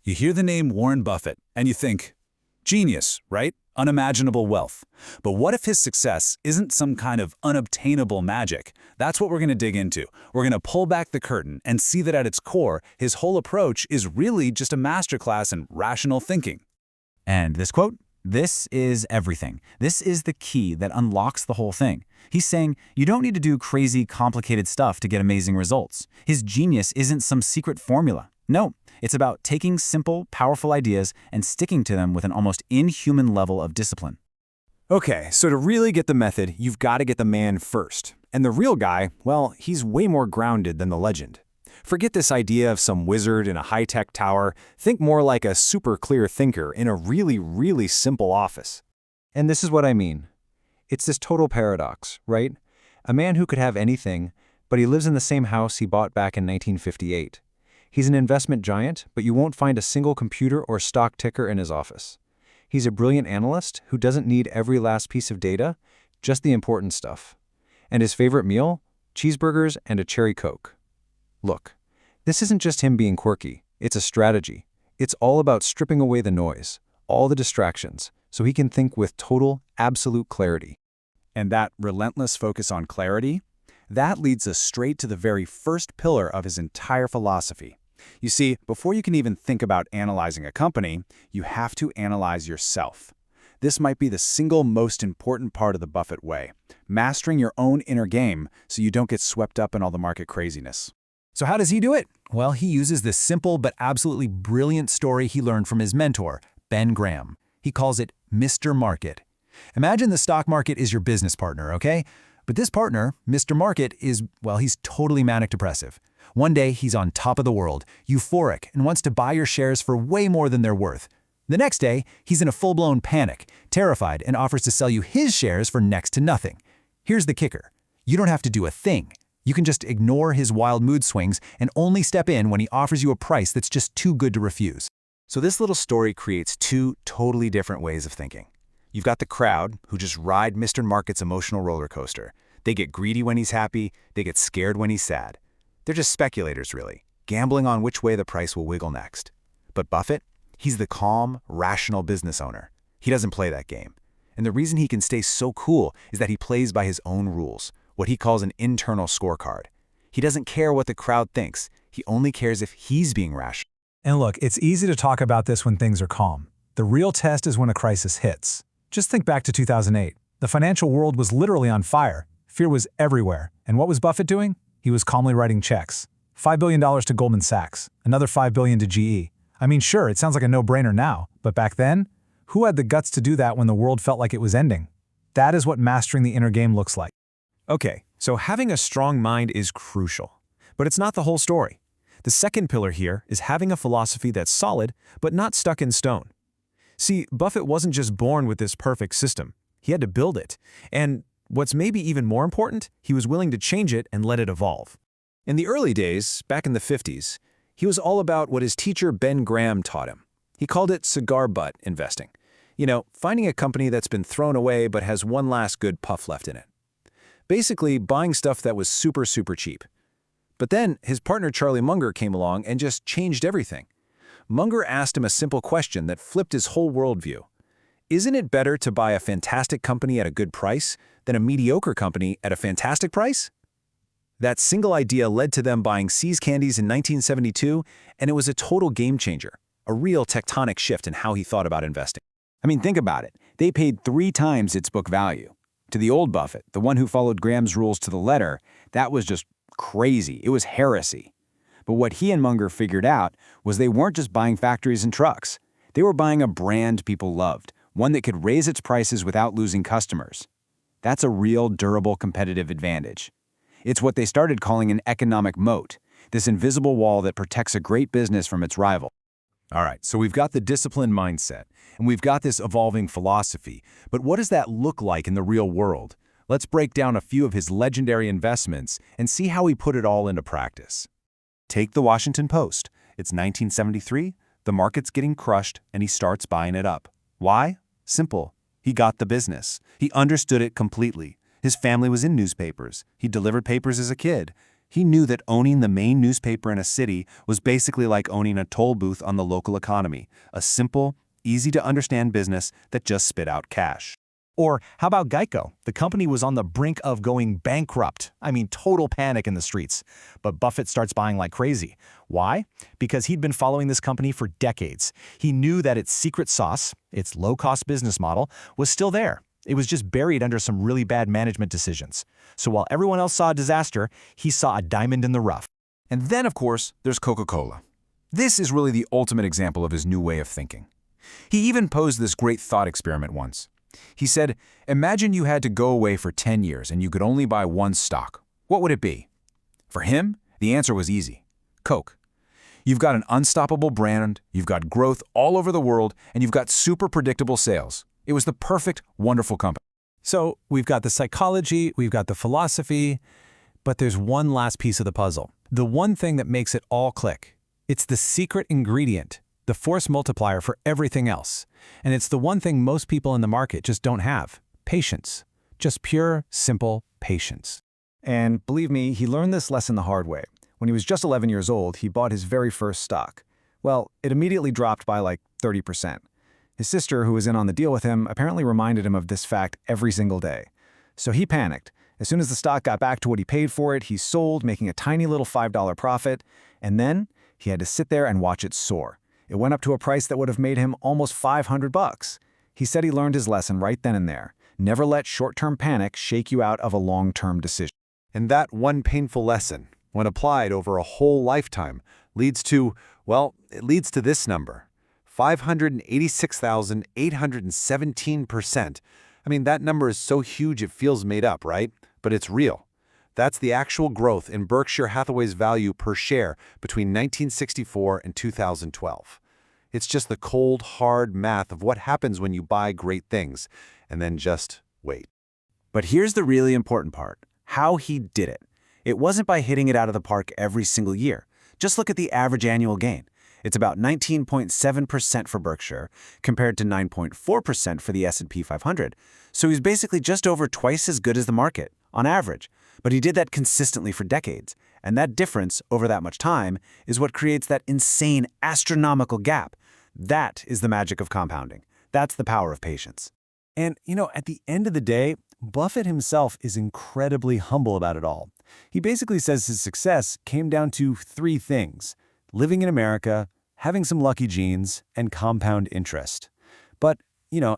You hear the name Warren Buffett, and you think, genius, right? Unimaginable wealth. But what if his success isn't some kind of unobtainable magic? That's what we're going to dig into. We're going to pull back the curtain and see that at its core, his whole approach is really just a masterclass in rational thinking. And this quote? This is everything. This is the key that unlocks the whole thing. He's saying you don't need to do crazy, complicated stuff to get amazing results. His genius isn't some secret formula. No, it's about taking simple, powerful ideas and sticking to them with an almost inhuman level of discipline. Okay, so to really get the method, you've got to get the man first. And the real guy, well, he's way more grounded than the legend. Forget this idea of some wizard in a high-tech tower. Think more like a super clear thinker in a really, really simple office. And this is what I mean. It's this total paradox, right? A man who could have anything, but he lives in the same house he bought back in 1958. He's an investment giant, but you won't find a single computer or stock ticker in his office. He's a brilliant analyst who doesn't need every last piece of data, just the important stuff. And his favorite meal? Cheeseburgers and a cherry Coke. Look, this isn't just him being quirky. It's a strategy. It's all about stripping away the noise, all the distractions, so he can think with total, absolute clarity. And that relentless focus on clarity, that leads us straight to the very first pillar of his entire philosophy. You see, before you can even think about analyzing a company, you have to analyze yourself. This might be the single most important part of the Buffett way, mastering your own inner game so you don't get swept up in all the market craziness. So how does he do it? Well, he uses this simple but absolutely brilliant story he learned from his mentor, Ben Graham. He calls it Mr. Market. Imagine the stock market is your business partner, okay? But this partner, Mr. Market, is, well, he's totally manic depressive. One day, he's on top of the world, euphoric, and wants to buy your shares for way more than they're worth. The next day, he's in a full-blown panic, terrified, and offers to sell you his shares for next to nothing. Here's the kicker. You don't have to do a thing. You can just ignore his wild mood swings and only step in when he offers you a price that's just too good to refuse. So this little story creates two totally different ways of thinking. You've got the crowd who just ride Mr. Market's emotional roller coaster. They get greedy when he's happy, they get scared when he's sad. They're just speculators, really, gambling on which way the price will wiggle next. But Buffett, he's the calm, rational business owner. He doesn't play that game. And the reason he can stay so cool is that he plays by his own rules, what he calls an internal scorecard. He doesn't care what the crowd thinks. He only cares if he's being rational. And look, it's easy to talk about this when things are calm. The real test is when a crisis hits. Just think back to 2008. The financial world was literally on fire. Fear was everywhere. And what was Buffett doing? He was calmly writing checks. $5 billion to Goldman Sachs, another $5 billion to GE. I mean, sure, it sounds like a no-brainer now, but back then, who had the guts to do that when the world felt like it was ending? That is what mastering the inner game looks like. Okay, so having a strong mind is crucial. But it's not the whole story. The second pillar here is having a philosophy that's solid, but not stuck in stone. See, Buffett wasn't just born with this perfect system. He had to build it. And what's maybe even more important, he was willing to change it and let it evolve. In the early days, back in the 50s, he was all about what his teacher Ben Graham taught him. He called it cigar butt investing. You know, finding a company that's been thrown away but has one last good puff left in it. Basically, buying stuff that was super, super cheap. But then his partner Charlie Munger came along and just changed everything. Munger asked him a simple question that flipped his whole worldview. Isn't it better to buy a fantastic company at a good price than a mediocre company at a fantastic price? That single idea led to them buying See's Candies in 1972, and it was a total game changer, a real tectonic shift in how he thought about investing. I mean, think about it. They paid 3 times its book value. To the old Buffett, the one who followed Graham's rules to the letter, that was just crazy. It was heresy. But what he and Munger figured out was they weren't just buying factories and trucks. They were buying a brand people loved, one that could raise its prices without losing customers. That's a real, durable competitive advantage. It's what they started calling an economic moat, this invisible wall that protects a great business from its rival. All right, so we've got the disciplined mindset, and we've got this evolving philosophy. But what does that look like in the real world? Let's break down a few of his legendary investments and see how he put it all into practice. Take the Washington Post. It's 1973, the market's getting crushed, and he starts buying it up. Why? Simple. He got the business. He understood it completely. His family was in newspapers. He delivered papers as a kid. He knew that owning the main newspaper in a city was basically like owning a toll booth on the local economy, a simple, easy-to-understand business that just spit out cash. Or how about Geico? The company was on the brink of going bankrupt. I mean, total panic in the streets. But Buffett starts buying like crazy. Why? Because he'd been following this company for decades. He knew that its secret sauce, its low-cost business model, was still there. It was just buried under some really bad management decisions. So while everyone else saw a disaster, he saw a diamond in the rough. And then, of course, there's Coca-Cola. This is really the ultimate example of his new way of thinking. He even posed this great thought experiment once. He said, imagine you had to go away for 10 years and you could only buy one stock. What would it be? For him, the answer was easy. Coke. You've got an unstoppable brand, you've got growth all over the world, and you've got super predictable sales. It was the perfect, wonderful company. So we've got the psychology, we've got the philosophy, but there's one last piece of the puzzle. The one thing that makes it all click. It's the secret ingredient, the force multiplier for everything else. And it's the one thing most people in the market just don't have. Patience. Just pure, simple patience. And believe me, he learned this lesson the hard way. When he was just 11 years old, he bought his very first stock. Well, it immediately dropped by like 30%. His sister, who was in on the deal with him, apparently reminded him of this fact every single day. So he panicked. As soon as the stock got back to what he paid for it, he sold, making a tiny little $5 profit. And then he had to sit there and watch it soar. It went up to a price that would have made him almost $500. He said he learned his lesson right then and there. Never let short-term panic shake you out of a long-term decision. And that one painful lesson, when applied over a whole lifetime, leads to, well, it leads to this number, 586,817%. I mean, that number is so huge it feels made up, right? But it's real. That's the actual growth in Berkshire Hathaway's value per share between 1964 and 2012. It's just the cold, hard math of what happens when you buy great things, and then just wait. But here's the really important part, how he did it. It wasn't by hitting it out of the park every single year. Just look at the average annual gain. It's about 19.7% for Berkshire, compared to 9.4% for the S&P 500. So he's basically just over twice as good as the market, on average. But he did that consistently for decades. And that difference over that much time is what creates that insane, astronomical gap. That is the magic of compounding. That's the power of patience. And, at the end of the day, Buffett himself is incredibly humble about it all. He basically says his success came down to three things: living in America, having some lucky genes, and compound interest. But,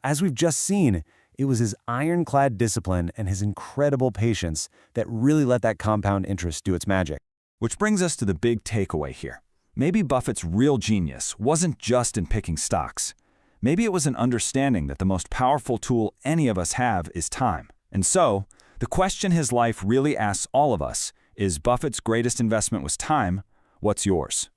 as we've just seen, it was his ironclad discipline and his incredible patience that really let that compound interest do its magic. Which brings us to the big takeaway here. Maybe Buffett's real genius wasn't just in picking stocks. Maybe it was an understanding that the most powerful tool any of us have is time. And so, the question his life really asks all of us is, Buffett's greatest investment was time. What's yours?